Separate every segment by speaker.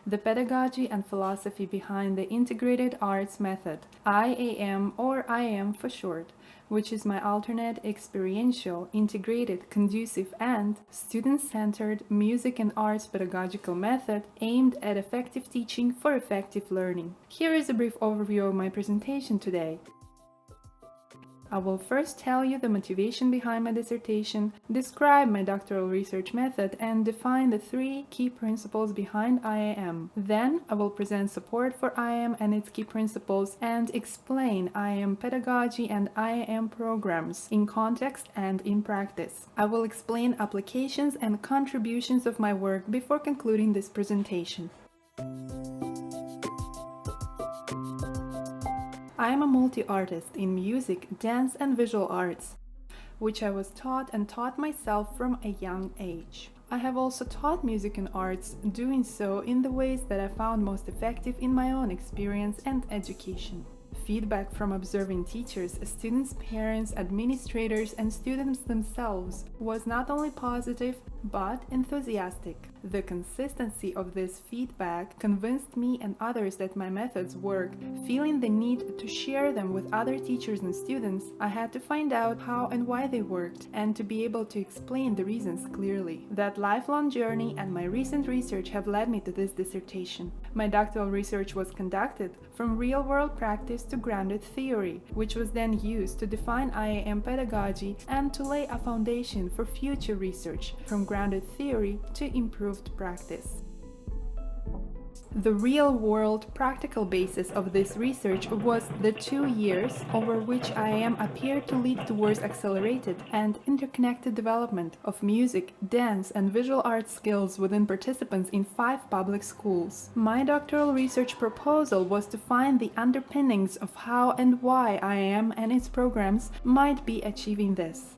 Speaker 1: the pedagogy and philosophy behind the Integrated Arts Method, IAM or IAM for short, which is my alternate, experiential, integrated, conducive, and student-centered music and arts pedagogical method aimed at effective teaching for effective learning. Here is a brief overview of my presentation today. I will first tell you the motivation behind my dissertation, describe my doctoral research method, and define the 3 key principles behind IAM. Then, I will present support for IAM and its key principles and explain IAM pedagogy and IAM programs in context and in practice. I will explain applications and contributions of my work before concluding this presentation. I am a multi-artist in music, dance, and visual arts, which I was taught and taught myself from a young age. I have also taught music and arts, doing so in the ways that I found most effective in my own experience and education. Feedback from observing teachers, students, parents, administrators, and students themselves was not only positive, but enthusiastic. The consistency of this feedback convinced me and others that my methods work. Feeling the need to share them with other teachers and students, I had to find out how and why they worked, and to be able to explain the reasons clearly. That lifelong journey and my recent research have led me to this dissertation. My doctoral research was conducted from real-world practice to grounded theory, which was then used to define IAM pedagogy and to lay a foundation for future research, from grounded theory to improved practice. The real-world practical basis of this research was the 2 years over which IAM appeared to lead towards accelerated and interconnected development of music, dance, and visual arts skills within participants in 5 public schools. My doctoral research proposal was to find the underpinnings of how and why IAM and its programs might be achieving this.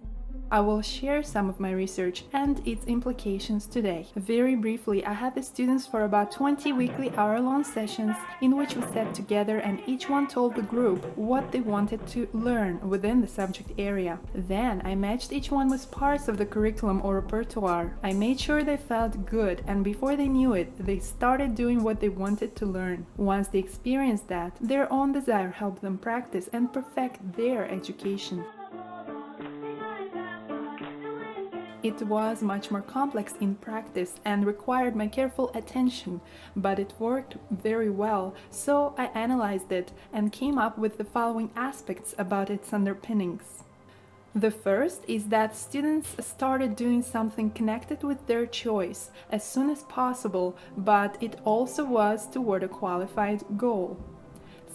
Speaker 1: I will share some of my research and its implications today. Very briefly, I had the students for about 20 weekly hour-long sessions in which we sat together and each one told the group what they wanted to learn within the subject area. Then I matched each one with parts of the curriculum or repertoire. I made sure they felt good, and before they knew it, they started doing what they wanted to learn. Once they experienced that, their own desire helped them practice and perfect their education. It was much more complex in practice and required my careful attention, but it worked very well, so I analyzed it and came up with the following aspects about its underpinnings. The first is that students started doing something connected with their choice as soon as possible, but it also was toward a qualified goal.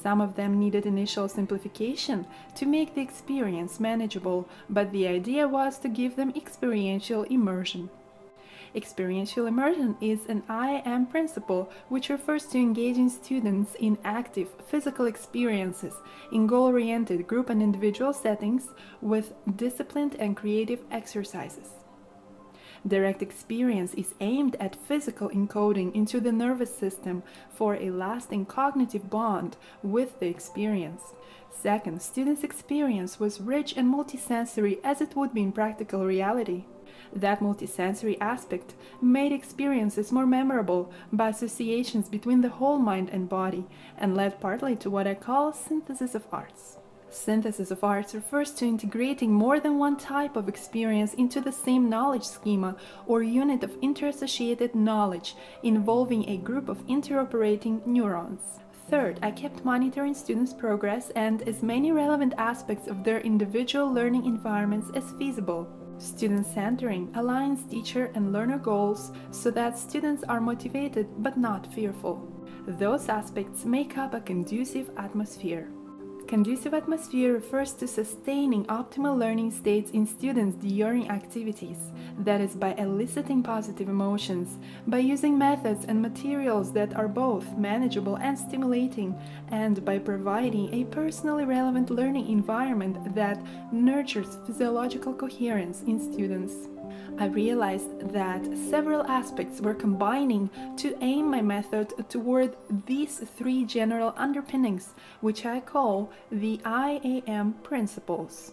Speaker 1: Some of them needed initial simplification to make the experience manageable, but the idea was to give them experiential immersion. Experiential immersion is an IAM principle which refers to engaging students in active physical experiences in goal-oriented group and individual settings with disciplined and creative exercises. Direct experience is aimed at physical encoding into the nervous system for a lasting cognitive bond with the experience. Second, students' experience was rich and multisensory as it would be in practical reality. That multisensory aspect made experiences more memorable by associations between the whole mind and body, and led partly to what I call synthesis of arts. Synthesis of arts refers to integrating more than one type of experience into the same knowledge schema or unit of interassociated knowledge involving a group of interoperating neurons. Third, I kept monitoring students' progress and as many relevant aspects of their individual learning environments as feasible. Student centering aligns teacher and learner goals so that students are motivated but not fearful. Those aspects make up a conducive atmosphere. Conducive atmosphere refers to sustaining optimal learning states in students during activities, that is, by eliciting positive emotions, by using methods and materials that are both manageable and stimulating, and by providing a personally relevant learning environment that nurtures physiological coherence in students. I realized that several aspects were combining to aim my method toward these 3 general underpinnings, which I call the IAM principles.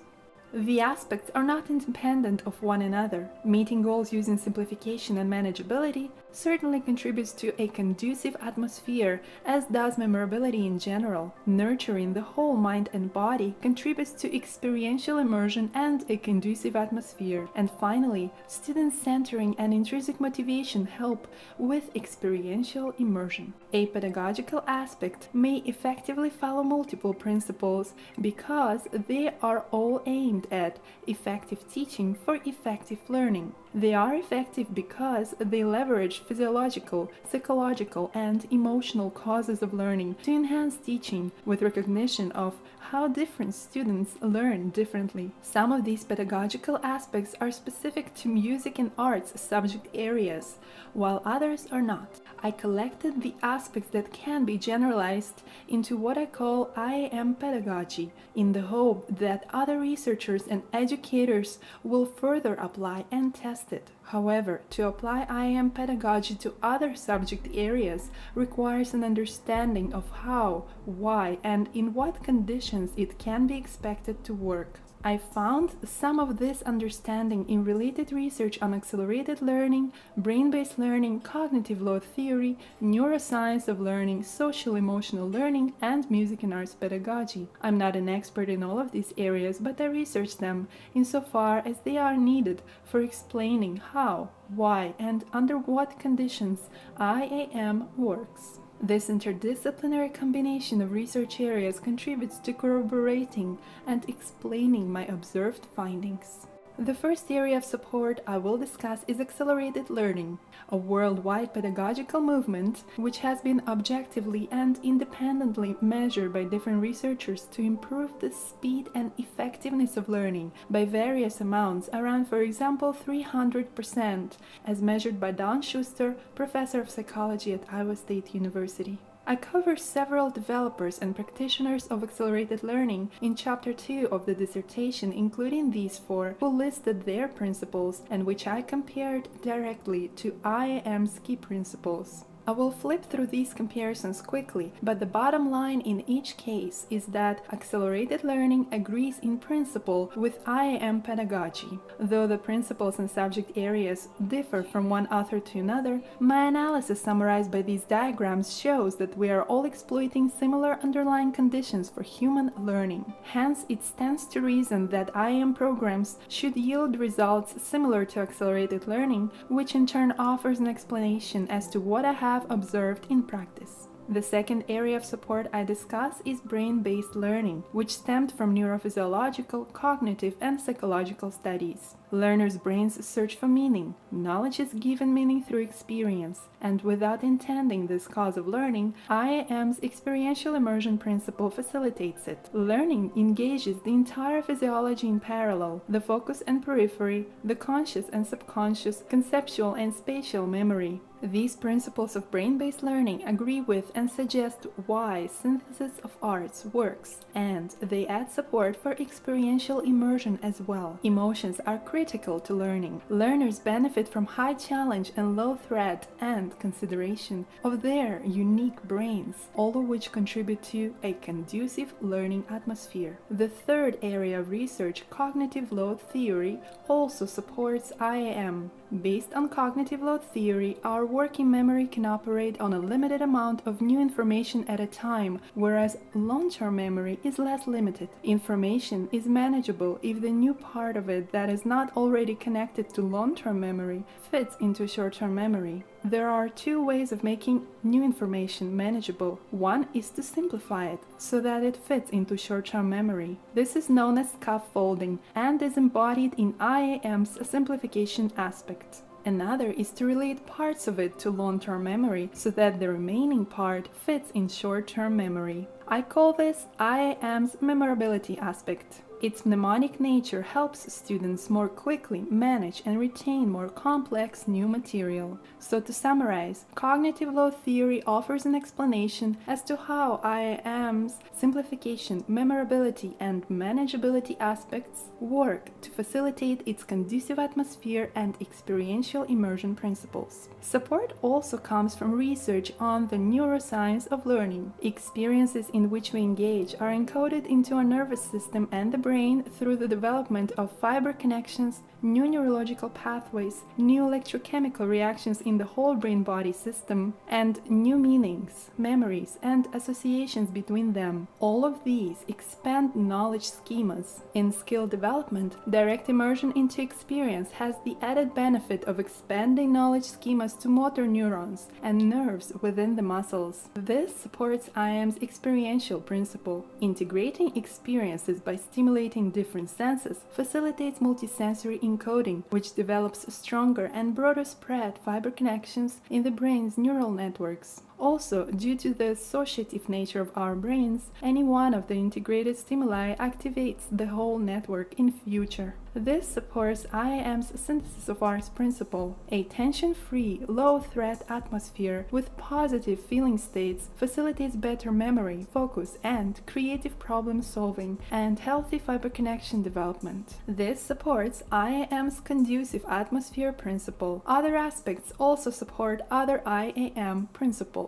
Speaker 1: The aspects are not independent of one another. Meeting goals using simplification and manageability certainly contributes to a conducive atmosphere, as does memorability in general. Nurturing the whole mind and body contributes to experiential immersion and a conducive atmosphere. And finally, student centering and intrinsic motivation help with experiential immersion. A pedagogical aspect may effectively follow multiple principles because they are all aimed at effective teaching for effective learning. They are effective because they leverage physiological, psychological, and emotional causes of learning to enhance teaching with recognition of how different students learn differently. Some of these pedagogical aspects are specific to music and arts subject areas, while others are not. I collected the aspects that can be generalized into what I call IAM pedagogy, in the hope that other researchers and educators will further apply and test it. However, to apply IAM pedagogy to other subject areas requires an understanding of how, why, and in what conditions it can be expected to work. I found some of this understanding in related research on accelerated learning, brain-based learning, cognitive load theory, neuroscience of learning, social-emotional learning, and music and arts pedagogy. I'm not an expert in all of these areas, but I researched them insofar as they are needed for explaining how, why, and under what conditions IAM works. This interdisciplinary combination of research areas contributes to corroborating and explaining my observed findings. The first area of support I will discuss is accelerated learning, a worldwide pedagogical movement which has been objectively and independently measured by different researchers to improve the speed and effectiveness of learning by various amounts, around, for example, 300%, as measured by Don Schuster, professor of psychology at Iowa State University. I cover several developers and practitioners of accelerated learning in Chapter 2 of the dissertation, including these four, who listed their principles and which I compared directly to IAM's key principles. I will flip through these comparisons quickly, but the bottom line in each case is that accelerated learning agrees in principle with IAM pedagogy. Though the principles and subject areas differ from one author to another, my analysis summarized by these diagrams shows that we are all exploiting similar underlying conditions for human learning. Hence, it stands to reason that IAM programs should yield results similar to accelerated learning, which in turn offers an explanation as to what I have observed in practice. The second area of support I discuss is brain-based learning, which stemmed from neurophysiological, cognitive, and psychological studies. Learners' brains search for meaning. Knowledge is given meaning through experience, and without intending this cause of learning, IAM's experiential immersion principle facilitates it. Learning engages the entire physiology in parallel, the focus and periphery, the conscious and subconscious, conceptual and spatial memory. These principles of brain-based learning agree with and suggest why synthesis of arts works, and they add support for experiential immersion as well. Emotions are critical to learning. Learners benefit from high challenge and low threat and consideration of their unique brains, all of which contribute to a conducive learning atmosphere. The third area of research, cognitive load theory, also supports IAM. Based on cognitive load theory, our working memory can operate on a limited amount of new information at a time, whereas long-term memory is less limited. Information is manageable if the new part of it that is not already connected to long-term memory fits into short-term memory. There are two ways of making new information manageable. One is to simplify it so that it fits into short-term memory. This is known as scaffolding and is embodied in IAM's simplification aspect. Another is to relate parts of it to long-term memory so that the remaining part fits in short-term memory. I call this IAM's memorability aspect. Its mnemonic nature helps students more quickly manage and retain more complex new material. So to summarize, cognitive load theory offers an explanation as to how IAM's simplification, memorability, and manageability aspects work to facilitate its conducive atmosphere and experiential immersion principles. Support also comes from research on the neuroscience of learning. Experiences in which we engage are encoded into our nervous system and the brain through the development of fiber connections, new neurological pathways, new electrochemical reactions in the whole brain-body system, and new meanings, memories, and associations between them. All of these expand knowledge schemas. In skill development, direct immersion into experience has the added benefit of expanding knowledge schemas to motor neurons and nerves within the muscles. This supports IAM's experiential principle. Integrating experiences by stimulating different senses facilitates multisensory encoding, which develops stronger and broader spread fiber connections in the brain's neural networks. Also, due to the associative nature of our brains, any one of the integrated stimuli activates the whole network in future. This supports IAM's synthesis of arts principle. A tension-free, low-threat atmosphere with positive feeling states facilitates better memory, focus, and creative problem-solving and healthy fiber connection development. This supports IAM's conducive atmosphere principle. Other aspects also support other IAM principles.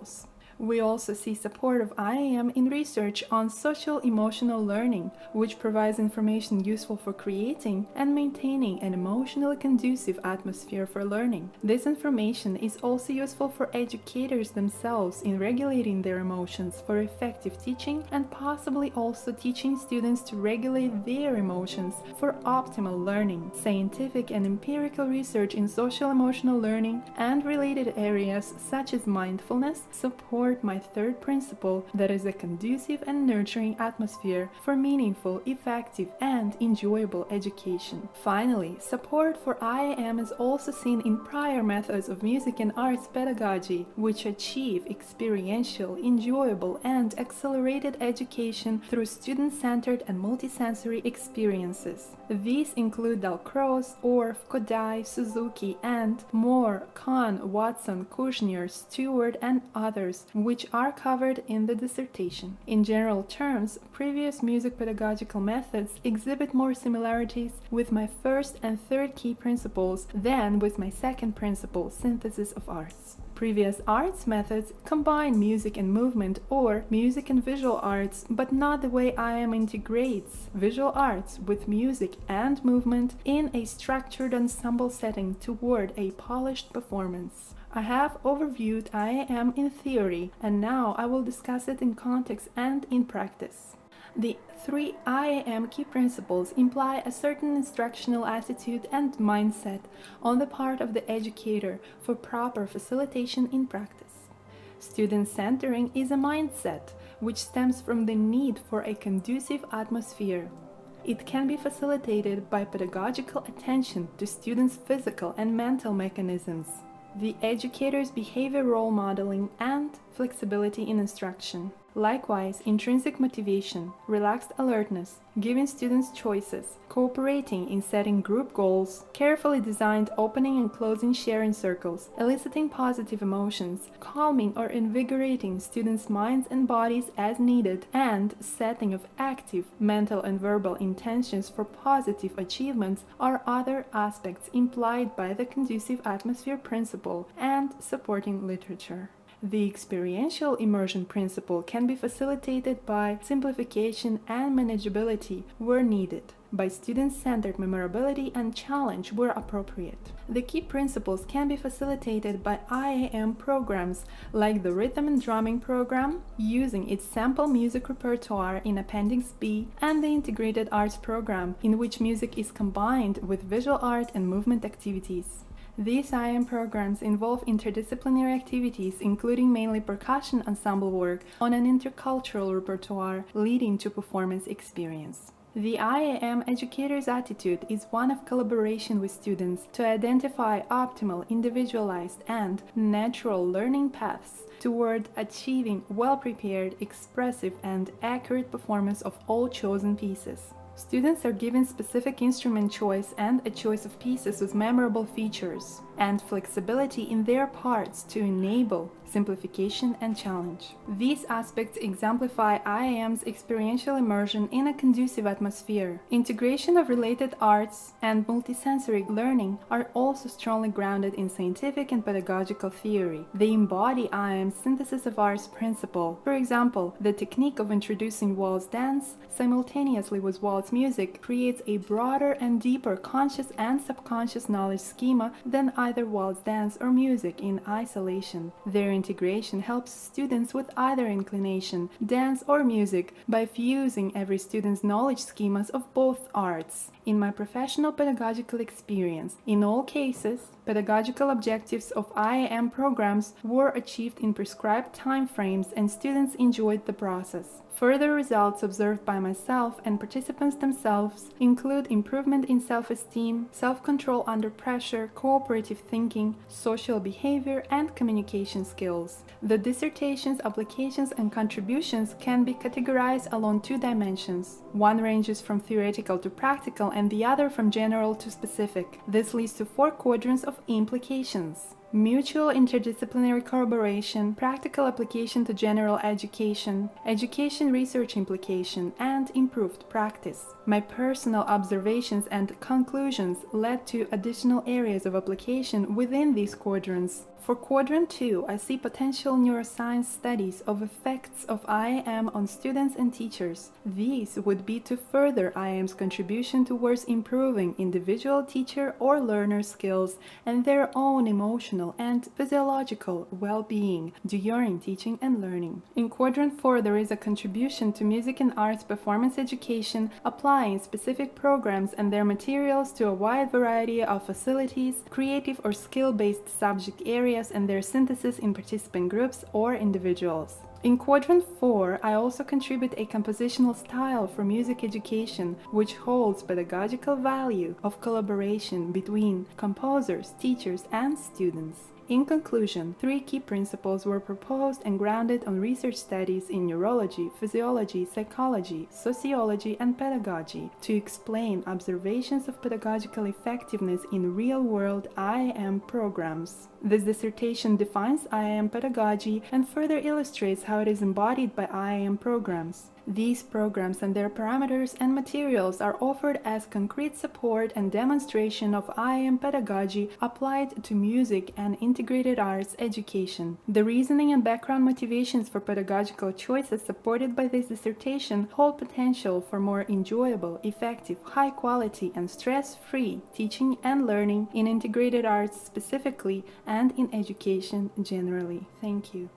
Speaker 1: We also see support of IAM in research on social-emotional learning, which provides information useful for creating and maintaining an emotionally conducive atmosphere for learning. This information is also useful for educators themselves in regulating their emotions for effective teaching and possibly also teaching students to regulate their emotions for optimal learning. Scientific and empirical research in social-emotional learning and related areas such as mindfulness support my third principle, that is a conducive and nurturing atmosphere for meaningful, effective, and enjoyable education. Finally, support for IAM is also seen in prior methods of music and arts pedagogy, which achieve experiential, enjoyable, and accelerated education through student-centered and multisensory experiences. These include Dalcroze, Orff, Kodai, Suzuki, and Moore, Kahn, Watson, Kushner, Stewart, and others, which are covered in the dissertation. In general terms, previous music pedagogical methods exhibit more similarities with my first and third key principles than with my second principle, synthesis of arts. Previous arts methods combine music and movement or music and visual arts, but not the way IAM integrates visual arts with music and movement in a structured ensemble setting toward a polished performance. I have overviewed IAM in theory, and now I will discuss it in context and in practice. The three IAM key principles imply a certain instructional attitude and mindset on the part of the educator for proper facilitation in practice. Student centering is a mindset which stems from the need for a conducive atmosphere. It can be facilitated by pedagogical attention to students' physical and mental mechanisms, the educator's behavior role modeling, and flexibility in instruction. Likewise, intrinsic motivation, relaxed alertness, giving students choices, cooperating in setting group goals, carefully designed opening and closing sharing circles, eliciting positive emotions, calming or invigorating students' minds and bodies as needed, and setting of active mental and verbal intentions for positive achievements are other aspects implied by the conducive atmosphere principle and supporting literature. The experiential immersion principle can be facilitated by simplification and manageability where needed, by student-centered memorability and challenge where appropriate. The key principles can be facilitated by IAM programs like the Rhythm and Drumming program, using its sample music repertoire in Appendix B, and the Integrated Arts program, in which music is combined with visual art and movement activities. These IAM programs involve interdisciplinary activities, including mainly percussion ensemble work on an intercultural repertoire, leading to performance experience. The IAM educator's attitude is one of collaboration with students to identify optimal, individualized, and natural learning paths toward achieving well-prepared, expressive, and accurate performance of all chosen pieces. Students are given specific instrument choice and a choice of pieces with memorable features and flexibility in their parts to enable simplification, and challenge. These aspects exemplify IAM's experiential immersion in a conducive atmosphere. Integration of related arts and multisensory learning are also strongly grounded in scientific and pedagogical theory. They embody IAM's synthesis of arts principle. For example, the technique of introducing waltz dance simultaneously with waltz music creates a broader and deeper conscious and subconscious knowledge schema than either waltz dance or music in isolation. Their integration helps students with either inclination, dance or music, by fusing every student's knowledge schemas of both arts. In my professional pedagogical experience, in all cases, pedagogical objectives of IAM programs were achieved in prescribed timeframes and students enjoyed the process. Further results observed by myself and participants themselves include improvement in self-esteem, self-control under pressure, cooperative thinking, social behavior, and communication skills. The dissertation's applications and contributions can be categorized along two dimensions. One ranges from theoretical to practical and the other from general to specific. This leads to 4 quadrants of implications: mutual interdisciplinary collaboration, practical application to general education, education research implication, and improved practice. My personal observations and conclusions led to additional areas of application within these quadrants. For Quadrant 2, I see potential neuroscience studies of effects of IAM on students and teachers. These would be to further IAM's contribution towards improving individual teacher or learner skills and their own emotional and physiological well-being during teaching and learning. In Quadrant 4, there is a contribution to music and arts performance education, applying specific programs and their materials to a wide variety of facilities, creative or skill-based subject areas, and their synthesis in participant groups or individuals. In Quadrant 4, I also contribute a compositional style for music education, which holds pedagogical value of collaboration between composers, teachers, and students. In conclusion, 3 key principles were proposed and grounded on research studies in neurology, physiology, psychology, sociology, and pedagogy to explain observations of pedagogical effectiveness in real-world IAM programs. This dissertation defines IAM pedagogy and further illustrates how it is embodied by IAM programs. These programs and their parameters and materials are offered as concrete support and demonstration of IAM pedagogy applied to music and integrated arts education. The reasoning and background motivations for pedagogical choices supported by this dissertation hold potential for more enjoyable, effective, high quality, and stress-free teaching and learning in integrated arts specifically and in education generally. Thank you.